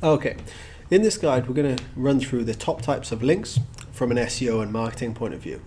Okay, in this guide we're going to run through the top types of links from an SEO and marketing point of view.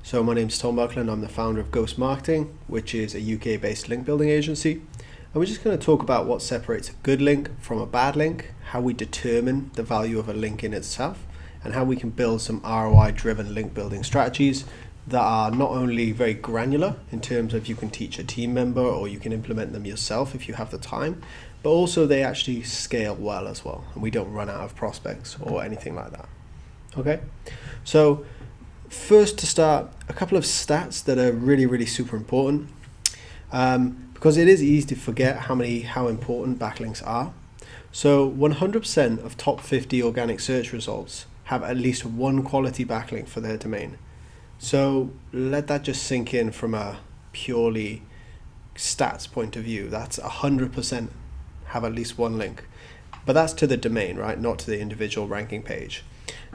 So my name is Tom Buckland, I'm the founder of Ghost Marketing, which is a UK based link building agency. And we're just going to talk about what separates a good link from a bad link, how we determine the value of a link in itself, and how we can build some ROI driven link building strategies that are not only very granular in terms of you can teach a team member or you can implement them yourself if you have the time, but also they actually scale well as well, and we don't run out of prospects or anything like that. Okay, so first to start, a couple of stats that are really super important, because it is easy to forget how important backlinks are. So 100% of top 50 organic search results have at least one quality backlink for their domain. So let that just sink in from a purely stats point of view. That's 100% have at least one link, but that's to the domain, right? Not to the individual ranking page.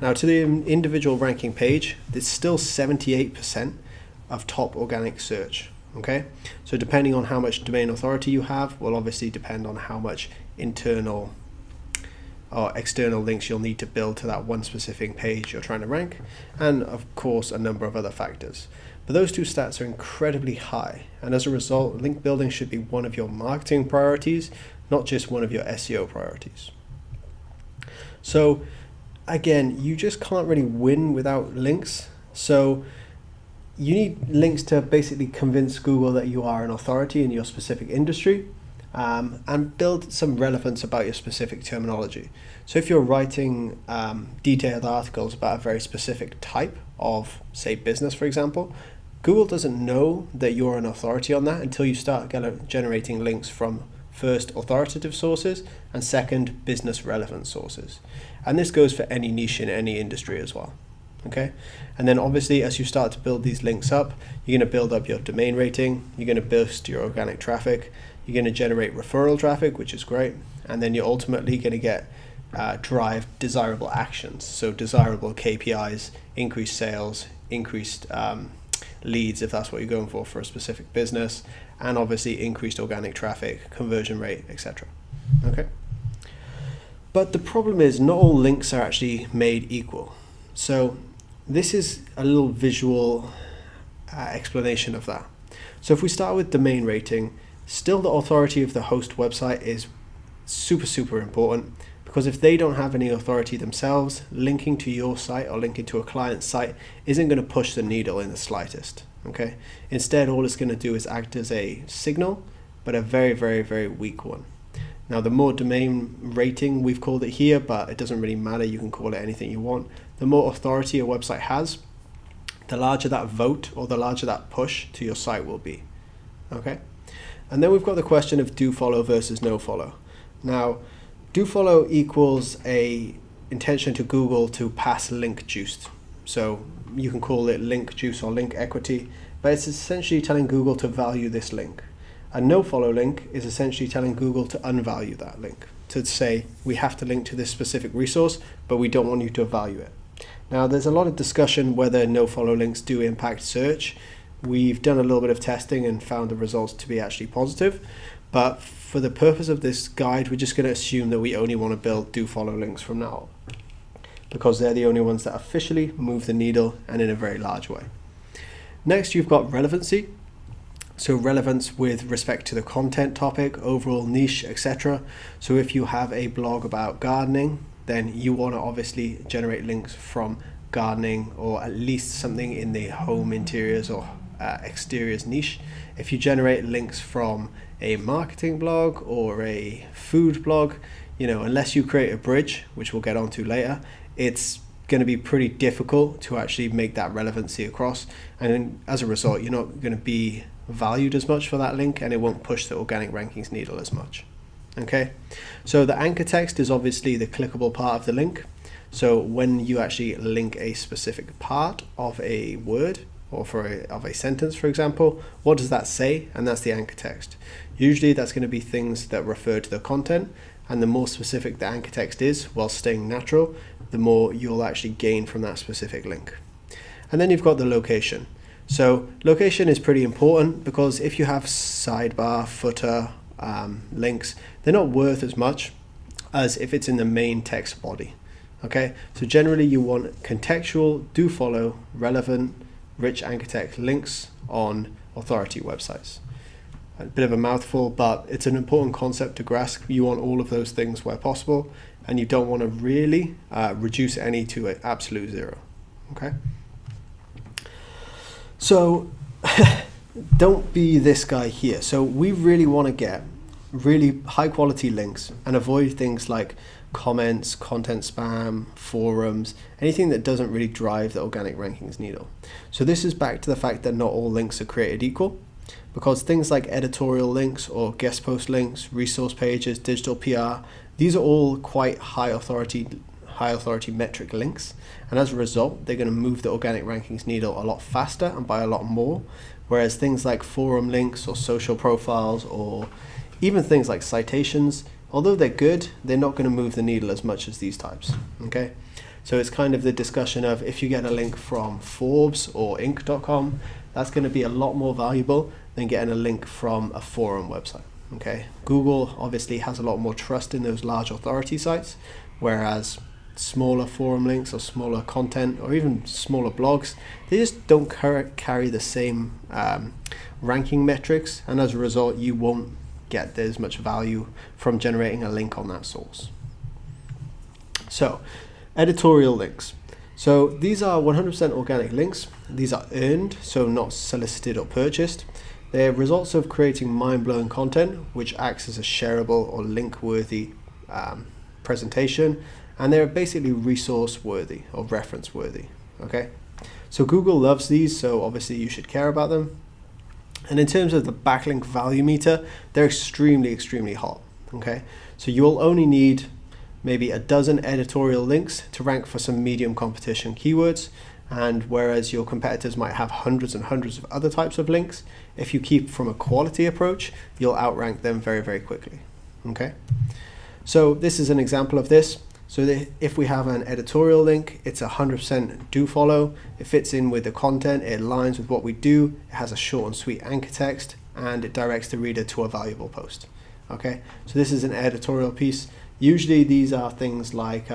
Now to the individual ranking page, there's still 78% of top organic search. Okay, so depending on how much domain authority you have will obviously depend on how much internal or external links you'll need to build to that one specific page you're trying to rank, and of course a number of other factors. But those two stats are incredibly high, and as a result, link building should be one of your marketing priorities, not just one of your SEO priorities. So again, you just can't really win without links. So you need links to basically convince Google that you are an authority in your specific industry, and build some relevance about your specific terminology. So if you're writing detailed articles about a very specific type of, say, business, for example, Google doesn't know that you're an authority on that until you start generating links from first, authoritative sources, and second, business relevant sources. And this goes for any niche in any industry as well. Okay, and then obviously as you start to build these links up, you're going to build up your domain rating, you're going to boost your organic traffic, you're going to generate referral traffic, which is great, and then you're ultimately going to get drive desirable actions, so desirable KPIs, increased sales, increased leads if that's what you're going for a specific business, and obviously increased organic traffic, conversion rate, etc. Okay, but the problem is not all links are actually made equal. So this is a little visual explanation of that. So if we start with domain rating, still the authority of the host website is super important, because if they don't have any authority themselves, linking to your site or linking to a client's site isn't going to push the needle in the slightest. Okay, instead all it's going to do is act as a signal, but a very weak one. Now the more domain rating, we've called it here, but it doesn't really matter, you can call it anything you want. The more authority a website has, the larger that vote or the larger that push to your site will be. Okay, and then we've got the question of do follow versus no follow. Now do follow equals a intention to Google to pass link juice. So you can call it link juice or link equity, but it's essentially telling Google to value this link. A no follow link is essentially telling Google to unvalue that link, to say we have to link to this specific resource, but we don't want you to value it. Now there's a lot of discussion whether no follow links do impact search. We've done a little bit of testing and found the results to be actually positive, but for the purpose of this guide, we're just going to assume that we only want to build do follow links from now on, because they're the only ones that officially move the needle and in a very large way. Next, you've got relevancy. So relevance with respect to the content topic, overall niche, etc. So if you have a blog about gardening, then you want to obviously generate links from gardening, or at least something in the home interiors or exteriors niche. If you generate links from a marketing blog or a food blog, unless you create a bridge, which we'll get onto later, it's going to be pretty difficult to actually make that relevancy across, and as a result you're not going to be valued as much for that link, and it won't push the organic rankings needle as much. Okay, so the anchor text is obviously the clickable part of the link. So when you actually link a specific part of a word or of a sentence, for example, what does that say? And that's the anchor text. Usually that's going to be things that refer to the content, and the more specific the anchor text is while staying natural, the more you'll actually gain from that specific link. And then you've got the location. So location is pretty important, because if you have sidebar, footer links, they're not worth as much as if it's in the main text body. Okay, so generally you want contextual, do follow, relevant, rich anchor text links on authority websites. A bit of a mouthful, but it's an important concept to grasp. You want all of those things where possible, and you don't want to really reduce any to an absolute zero. Okay, so don't be this guy here. So we really want to get really high quality links and avoid things like comments, content spam, forums, anything that doesn't really drive the organic rankings needle. So this is back to the fact that not all links are created equal, because things like editorial links or guest post links, resource pages, digital PR, these are all quite high authority metric links, and as a result they're going to move the organic rankings needle a lot faster and by a lot more, whereas things like forum links or social profiles or even things like citations, although they're good, they're not going to move the needle as much as these types. Okay, so it's kind of the discussion of, if you get a link from Forbes or Inc.com, that's going to be a lot more valuable than getting a link from a forum website. Okay, Google obviously has a lot more trust in those large authority sites, whereas smaller forum links or smaller content or even smaller blogs, they just don't carry the same ranking metrics, and as a result you won't get as much value from generating a link on that source. So editorial links. So these are 100% organic links. These are earned, so not solicited or purchased. They're results of creating mind-blowing content, which acts as a shareable or link-worthy presentation, and they're basically resource-worthy or reference-worthy. Okay, so Google loves these, so obviously you should care about them. And in terms of the backlink value meter, they're extremely hot. Okay, so you'll only need maybe a dozen editorial links to rank for some medium competition keywords, and whereas your competitors might have hundreds and hundreds of other types of links, if you keep from a quality approach, you'll outrank them very quickly. Okay, so this is an example of this. So if we have an editorial link, it's 100% do follow. It fits in with the content, it aligns with what we do, it has a short and sweet anchor text, and it directs the reader to a valuable post. Okay, so this is an editorial piece. Usually these are things like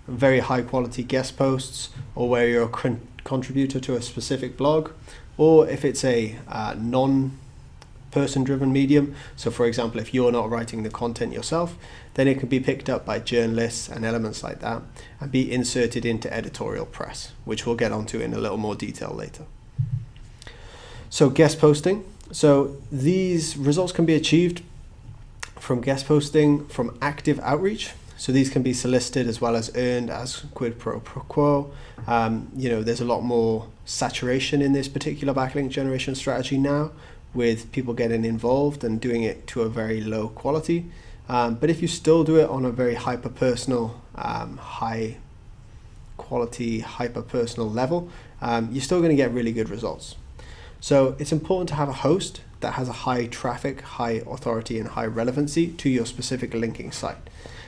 very high quality guest posts, or where you're a contributor to a specific blog, or if it's a non-person driven medium. So for example, if you're not writing the content yourself, then it can be picked up by journalists and elements like that and be inserted into editorial press, which we'll get onto in a little more detail later. So guest posting. So these results can be achieved from guest posting from active outreach. So these can be solicited as well as earned as quid pro quo. There's a lot more saturation in this particular backlink generation strategy now, with people getting involved and doing it to a very low quality. But if you still do it on a very hyper-personal, high quality, hyper-personal level, you're still going to get really good results. So it's important to have a host that has a high traffic, high authority, and high relevancy to your specific linking site.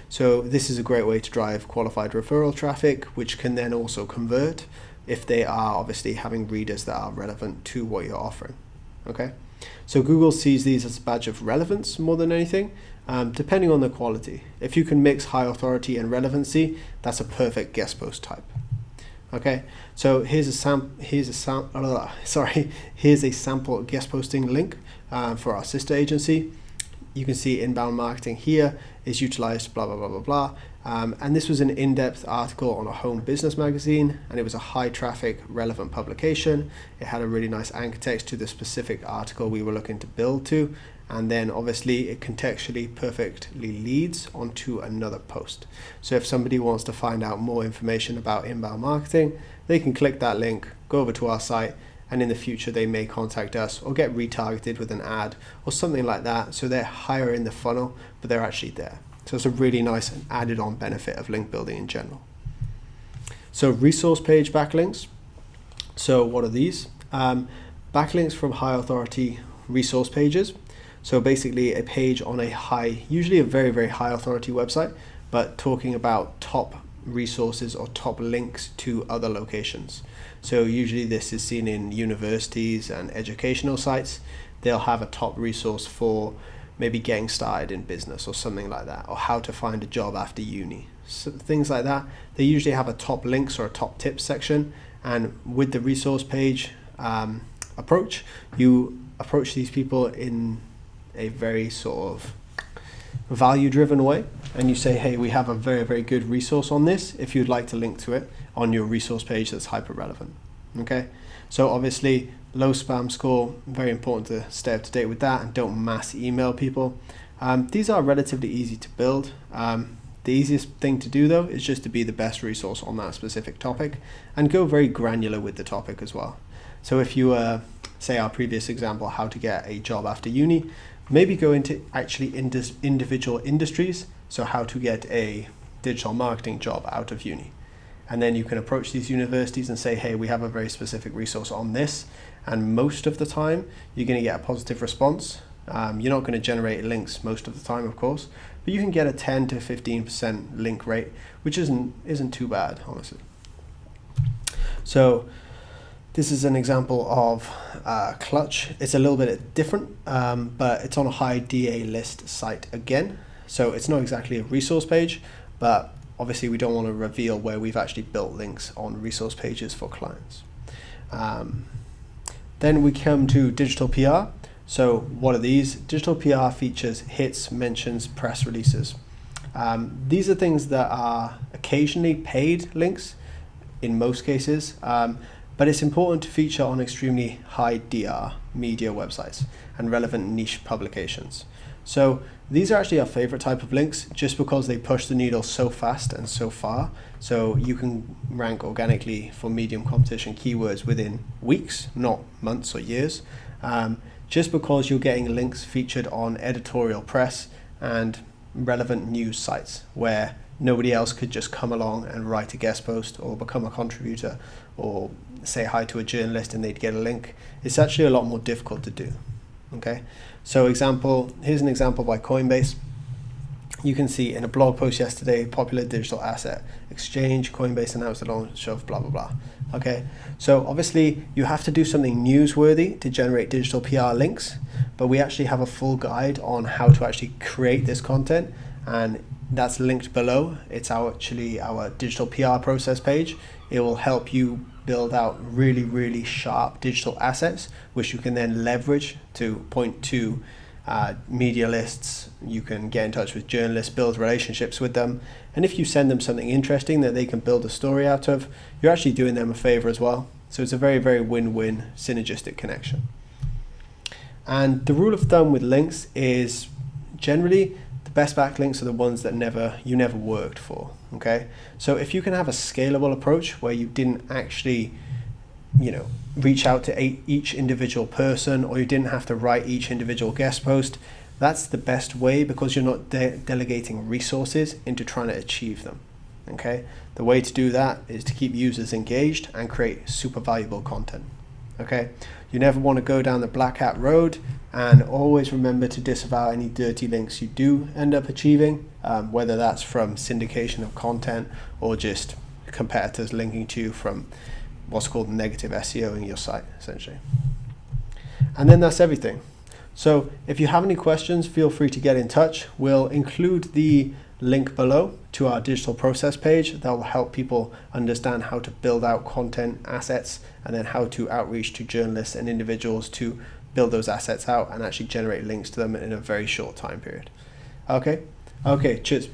So this is a great way to drive qualified referral traffic, which can then also convert if they are obviously having readers that are relevant to what you're offering. Okay, so Google sees these as a badge of relevance more than anything, depending on the quality. If you can mix high authority and relevancy, that's a perfect guest post type. Okay, so here's a sample guest posting link for our sister agency. You can see inbound marketing here is utilized, blah, blah, blah, blah, blah. And this was an in-depth article on a home business magazine, and it was a high traffic, relevant publication. It had a really nice anchor text to the specific article we were looking to build to. And then obviously it contextually perfectly leads onto another post. So if somebody wants to find out more information about inbound marketing, they can click that link, go over to our site, and in the future they may contact us or get retargeted with an ad or something like that. So they're higher in the funnel, but they're actually there. So it's a really nice and added on benefit of link building in general. So resource page backlinks. So what are these? Backlinks from high authority resource pages. So basically a page on a high, usually a very, very high authority website, but talking about top resources or top links to other locations. So usually this is seen in universities and educational sites. They'll have a top resource for maybe getting started in business or something like that, or how to find a job after uni. So things like that, they usually have a top links or a top tips section, and with the resource page approach, you approach these people in a very sort of value-driven way, and you say, hey, we have a very, very good resource on this if you'd like to link to it on your resource page that's hyper relevant. Okay, so obviously low spam score, very important to stay up to date with that, and don't mass email people. These are relatively easy to build. The easiest thing to do though is just to be the best resource on that specific topic, and go very granular with the topic as well. So if you say our previous example, how to get a job after uni, maybe go into actually individual industries. So how to get a digital marketing job out of uni. And then you can approach these universities and say, hey, we have a very specific resource on this. And most of the time, you're going to get a positive response. You're not going to generate links most of the time, of course, but you can get a 10 to 15% link rate, which isn't too bad, honestly. So this is an example of Clutch. It's a little bit different, but it's on a high DA list site again. So it's not exactly a resource page, but obviously we don't want to reveal where we've actually built links on resource pages for clients. Then we come to digital PR. So what are these? Digital PR features hits, mentions, press releases. These are things that are occasionally paid links in most cases, but it's important to feature on extremely high DR media websites and relevant niche publications. So these are actually our favorite type of links just because they push the needle so fast and so far. So you can rank organically for medium competition keywords within weeks, not months or years, just because you're getting links featured on editorial press and relevant news sites where nobody else could just come along and write a guest post or become a contributor or say hi to a journalist and they'd get a link. It's actually a lot more difficult to do. Okay, so here's an example by Coinbase. You can see in a blog post yesterday, popular digital asset exchange, Coinbase announced the launch of blah, blah, blah. Okay, so obviously you have to do something newsworthy to generate digital PR links, but we actually have a full guide on how to actually create this content, and that's linked below. It's actually our digital PR process page. It will help you build out really, really sharp digital assets, which you can then leverage to point to media lists. You can get in touch with journalists, build relationships with them, and if you send them something interesting that they can build a story out of, you're actually doing them a favor as well. So it's a very, very win-win synergistic connection. And the rule of thumb with links is generally the best backlinks are the ones that you never worked for. Okay, so if you can have a scalable approach where you didn't actually reach out to each individual person, or you didn't have to write each individual guest post, that's the best way, because you're not delegating resources into trying to achieve them. Okay, the way to do that is to keep users engaged and create super valuable content. Okay, you never want to go down the black hat road, and always remember to disavow any dirty links you do end up achieving, whether that's from syndication of content or just competitors linking to you from what's called negative SEO in your site, essentially. And then that's everything. So if you have any questions, feel free to get in touch. We'll include the link below to our digital process page that will help people understand how to build out content assets, and then how to outreach to journalists and individuals to build those assets out and actually generate links to them in a very short time period. Okay, cheers.